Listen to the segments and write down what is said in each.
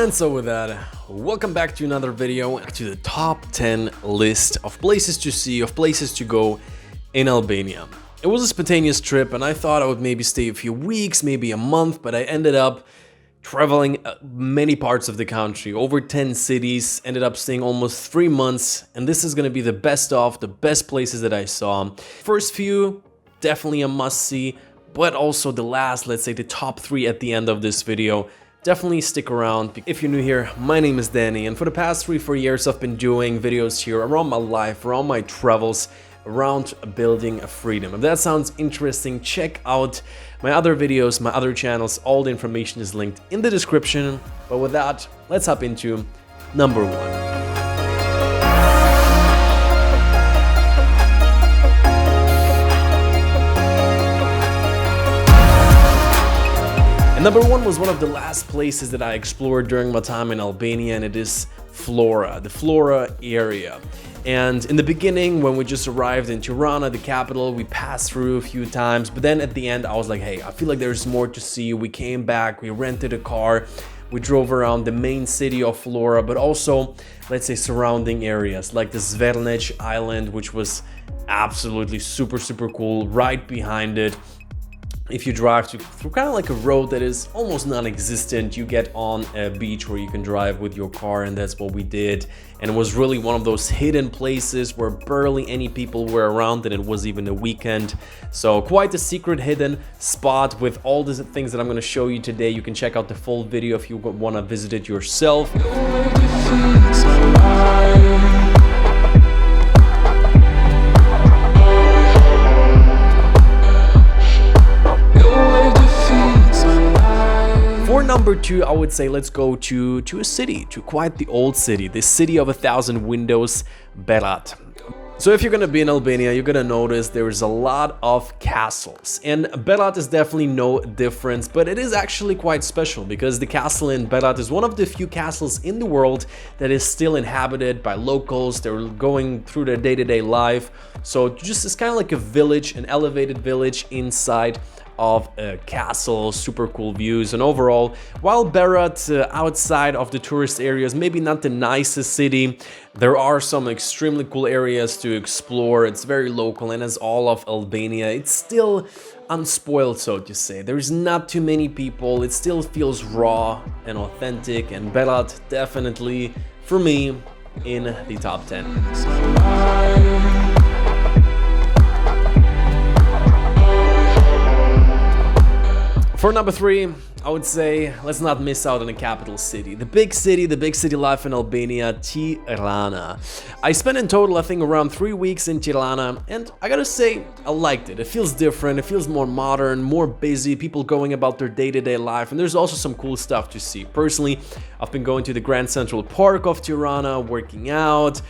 And so with that, welcome back to another video, to the top 10 list of places to see, of places to go in Albania. It was a spontaneous trip and I thought I would maybe stay a few weeks, maybe a month, but I ended up traveling many parts of the country, over 10 cities, ended up staying almost 3 months, and this is going to be the best places that I saw. First few, definitely a must-see, but also the last, let's say the top 3 at the end of this video. Definitely stick around. If you're new here, my name is Danny, and for the past 3-4 years I've been doing videos here around my life, around my travels, around building a freedom. If that sounds interesting, check out my other videos, my other channels. All the information is linked in the description. But with that, let's hop into number 1. And number 1 was one of the last places that I explored during my time in Albania, and it is Vlorë, the Vlorë area. And in the beginning, when we just arrived in Tirana, the capital, we passed through a few times, but then at the end I was like, hey, I feel like there's more to see. We came back, we rented a car, we drove around the main city of Vlorë, but also, let's say, surrounding areas like the Zvernec island, which was absolutely super cool. Right behind it, if you drive through kind of like a road that is almost non-existent, you get on a beach where you can drive with your car, and that's what we did. And it was really one of those hidden places where barely any people were around, and it was even a weekend. So quite a secret hidden spot with all the things that I'm going to show you today. You can check out the full video if you want to visit it yourself. For number 2, I would say let's go to a city, to quite the old city, the city of 1,000 windows, Berat. So if you're gonna be in Albania, you're gonna notice there's a lot of castles, and Berat is definitely no different, but it is actually quite special because the castle in Berat is one of the few castles in the world that is still inhabited by locals. They're going through their day-to-day life, so just it's kind of like a village, an elevated village inside of a castle, super cool views. And overall, while Berat outside of the tourist areas, maybe not the nicest city, there are some extremely cool areas to explore. It's very local, and as all of Albania, it's still unspoiled, so to say. There's not too many people, it still feels raw and authentic, and Berat definitely, for me, in the top 10. For number 3, I would say let's not miss out on the capital city. The big city life in Albania, Tirana. I spent in total, I think, around 3 weeks in Tirana, and I gotta say, I liked it. It feels different, it feels more modern, more busy, people going about their day-to-day life, and there's also some cool stuff to see. Personally, I've been going to the Grand Central Park of Tirana, working out,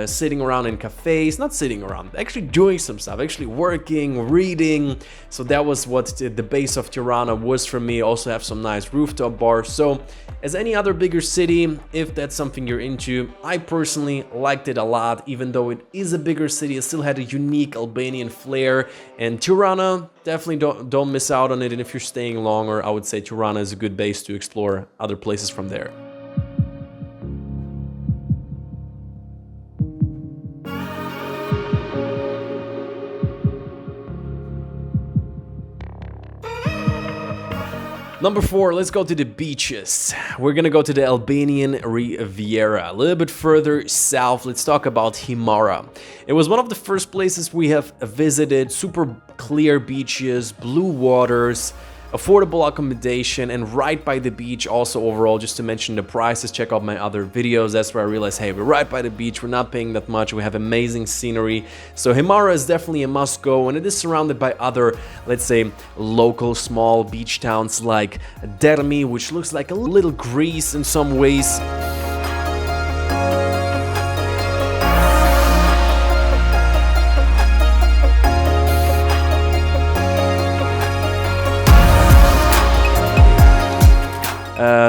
sitting around in cafes, not sitting around, actually doing some stuff, actually working, reading. So that was what the base of Tirana was for me. Also have some nice rooftop bars. So as any other bigger city, if that's something you're into, I personally liked it a lot. Even though it is a bigger city, it still had a unique Albanian flair, and Tirana, definitely don't miss out on it. And if you're staying longer, I would say Tirana is a good base to explore other places from there. Number 4, let's go to the beaches. We're gonna go to the Albanian Riviera. A little bit further south, let's talk about Himara. It was one of the first places we have visited. Super clear beaches, blue waters, affordable accommodation, and right by the beach. Also overall, just to mention the prices, check out my other videos. That's where I realized, hey, we're right by the beach, we're not paying that much, we have amazing scenery. So Himara is definitely a must go, and it is surrounded by other, let's say, local small beach towns like Dermi, which looks like a little Greece in some ways.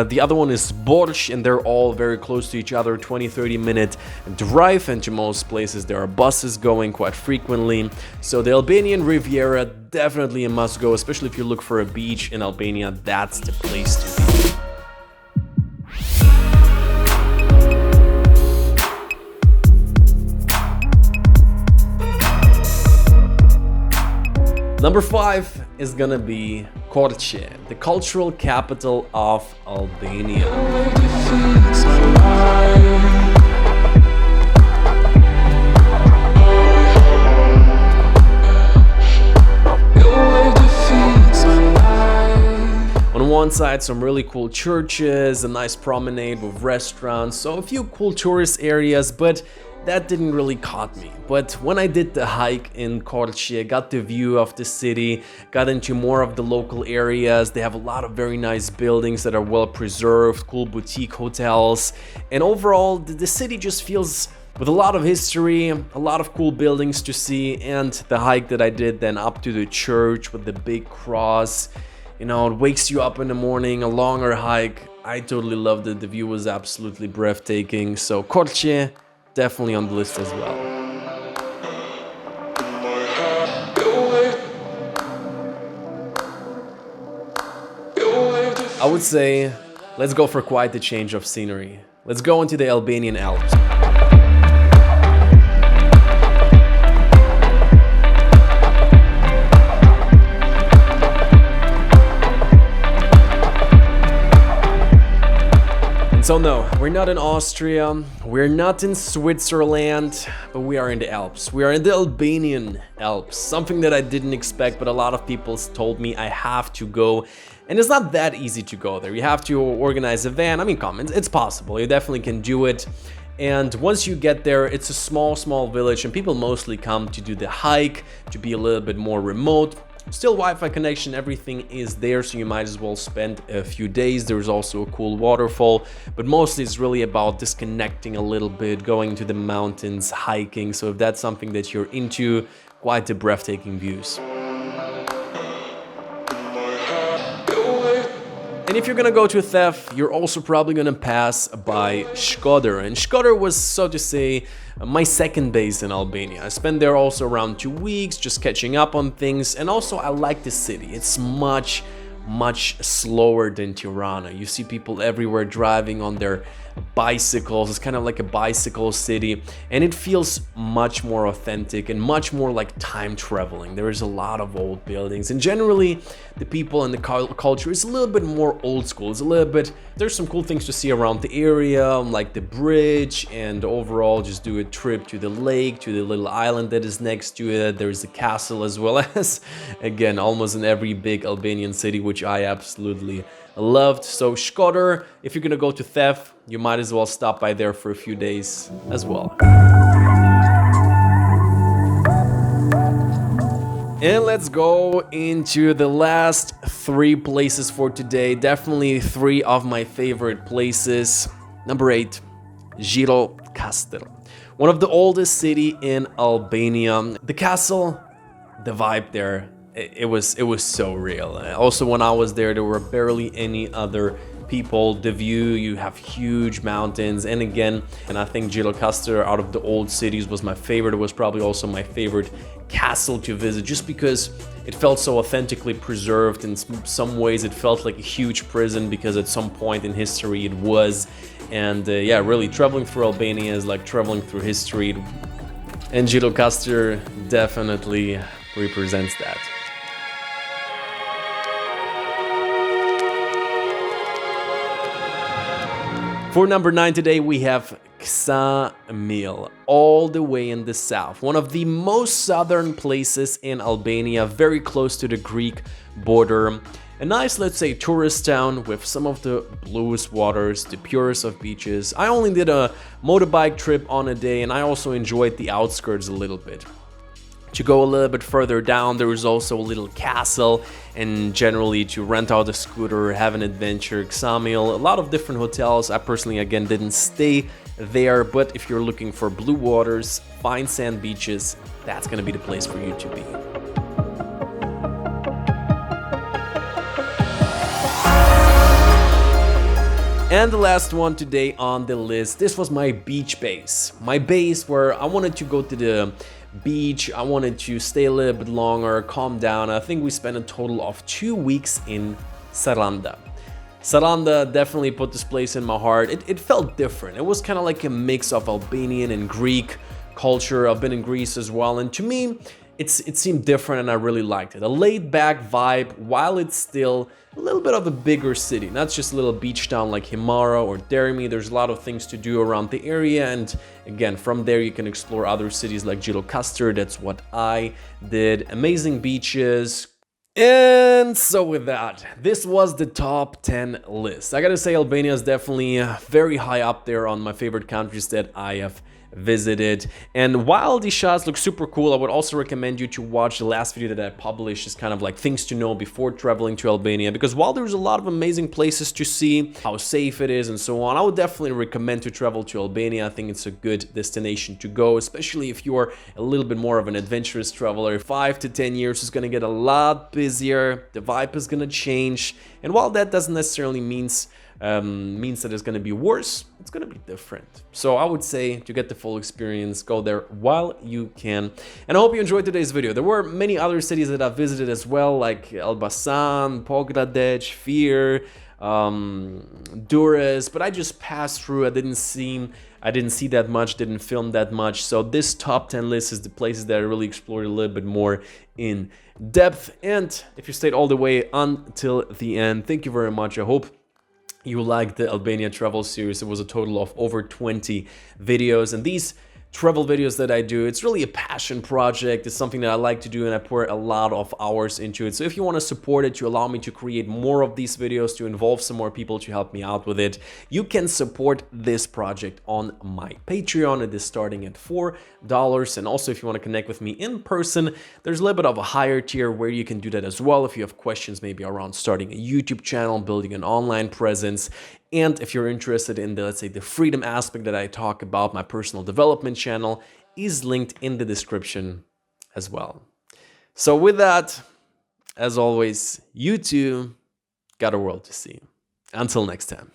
The other one is Borç, and they're all very close to each other, 20-30 minute drive, and to most places there are buses going quite frequently. So the Albanian Riviera, definitely a must go, especially if you look for a beach in Albania. That's the place to be. Number 5 is gonna be Korçë, the cultural capital of Albania. On one side, some really cool churches, a nice promenade with restaurants, so a few cool tourist areas, but that didn't really caught me. But when I did the hike in Korçë, I got the view of the city, got into more of the local areas. They have a lot of very nice buildings that are well preserved, cool boutique hotels, and overall the city just feels with a lot of history, a lot of cool buildings to see. And the hike that I did then up to the church with the big cross, you know, it wakes you up in the morning, a longer hike. I totally loved it. The view was absolutely breathtaking. So Korçë, definitely on the list as well. I would say, let's go for quite the change of scenery. Let's go into the Albanian Alps. So no, we're not in Austria, we're not in Switzerland, but we are in the Alps. We are in the Albanian Alps, something that I didn't expect, but a lot of people told me I have to go. And it's not that easy to go there. You have to organize a van. I mean, come, it's possible. You definitely can do it. And once you get there, it's a small village, and people mostly come to do the hike, to be a little bit more remote. Still Wi-Fi connection, everything is there, so you might as well spend a few days. There's also a cool waterfall, but mostly it's really about disconnecting a little bit, going to the mountains, hiking. So if that's something that you're into, quite the breathtaking views. And if you're gonna go to Thef, you're also probably gonna pass by Shkodra. And Shkodra was, so to say, my second base in Albania. I spent there also around 2 weeks, just catching up on things. And also I like the city. It's much slower than Tirana. You see people everywhere driving on their bicycles. It's kind of like a bicycle city, and it feels much more authentic and much more like time traveling. There is a lot of old buildings, and generally the people and the culture is a little bit more old school. It's a little bit, there's some cool things to see around the area, like the bridge, and overall just do a trip to the lake, to the little island that is next to it. There is a castle, as well as, again, almost in every big Albanian city, which I absolutely loved. So Shkodra, if you're gonna go to Thef, you might as well stop by there for a few days as well. And let's go into the last 3 places for today. Definitely 3 of my favorite places. Number 8, Gjirokastër, one of the oldest city in Albania. The castle, the vibe there, it was so real. Also, when I was there were barely any other people. The view, you have huge mountains, and again, and I think Gjirokastër out of the old cities was my favorite. It was probably also my favorite castle to visit, just because it felt so authentically preserved. In some ways it felt like a huge prison, because at some point in history it was. And yeah, really traveling through Albania is like traveling through history, and Gjirokastër definitely represents that. For number 9 today, we have Ksamil, all the way in the south. One of the most southern places in Albania, very close to the Greek border. A nice, let's say, tourist town with some of the bluest waters, the purest of beaches. I only did a motorbike trip on a day, and I also enjoyed the outskirts a little bit. To go a little bit further down, there is also a little castle, and generally to rent out a scooter, have an adventure. Ksamil, a lot of different hotels. I personally, again, didn't stay there, but if you're looking for blue waters, fine sand beaches, that's gonna be the place for you to be. And the last one today on the list, this was my beach base. My base where I wanted to go to the beach, I wanted to stay a little bit longer, calm down. I think we spent a total of 2 weeks in Sarandë. Sarandë definitely put this place in my heart. It felt different. It was kind of like a mix of Albanian and Greek culture. I've been in Greece as well, and to me, it seemed different and I really liked it. A laid-back vibe while it's still a little bit of a bigger city, not just a little beach town like Himara or Dermi. There's a lot of things to do around the area, and again, from there you can explore other cities like Gjirokastër. That's what I did. Amazing beaches. And so with that, this was the top 10 list. I gotta say, Albania is definitely very high up there on my favorite countries that I have visited. And while these shots look super cool, I would also recommend you to watch the last video that I published. It's kind of like things to know before traveling to Albania, because while there's a lot of amazing places to see, how safe it is and so on, I would definitely recommend to travel to Albania. I think it's a good destination to go, especially if you're a little bit more of an adventurous traveler. 5 to 10 years is going to get a lot busier, the vibe is going to change, and while that doesn't necessarily means that it's going to be worse, it's going to be different. So I would say, to get the full experience, go there while you can. And I hope you enjoyed today's video. There were many other cities that I've visited as well, like Elbasan, Pogradec, Fier, Durrës, but I just passed through. I didn't see that much, didn't film that much. So this top 10 list is the places that I really explored a little bit more in depth. And if you stayed all the way until the end, thank you very much. I hope you liked the Albania travel series. It was a total of over 20 videos, and these travel videos that I do, it's really a passion project. It's something that I like to do, and I pour a lot of hours into it. So if you want to support it, to allow me to create more of these videos, to involve some more people to help me out with it, you can support this project on my Patreon. It is starting at $4. And also, if you want to connect with me in person, there's a little bit of a higher tier where you can do that as well. If you have questions maybe around starting a YouTube channel, building an online presence, and if you're interested in the, let's say, the freedom aspect that I talk about, my personal development channel is linked in the description as well. So with that, as always, you too got a world to see. Until next time.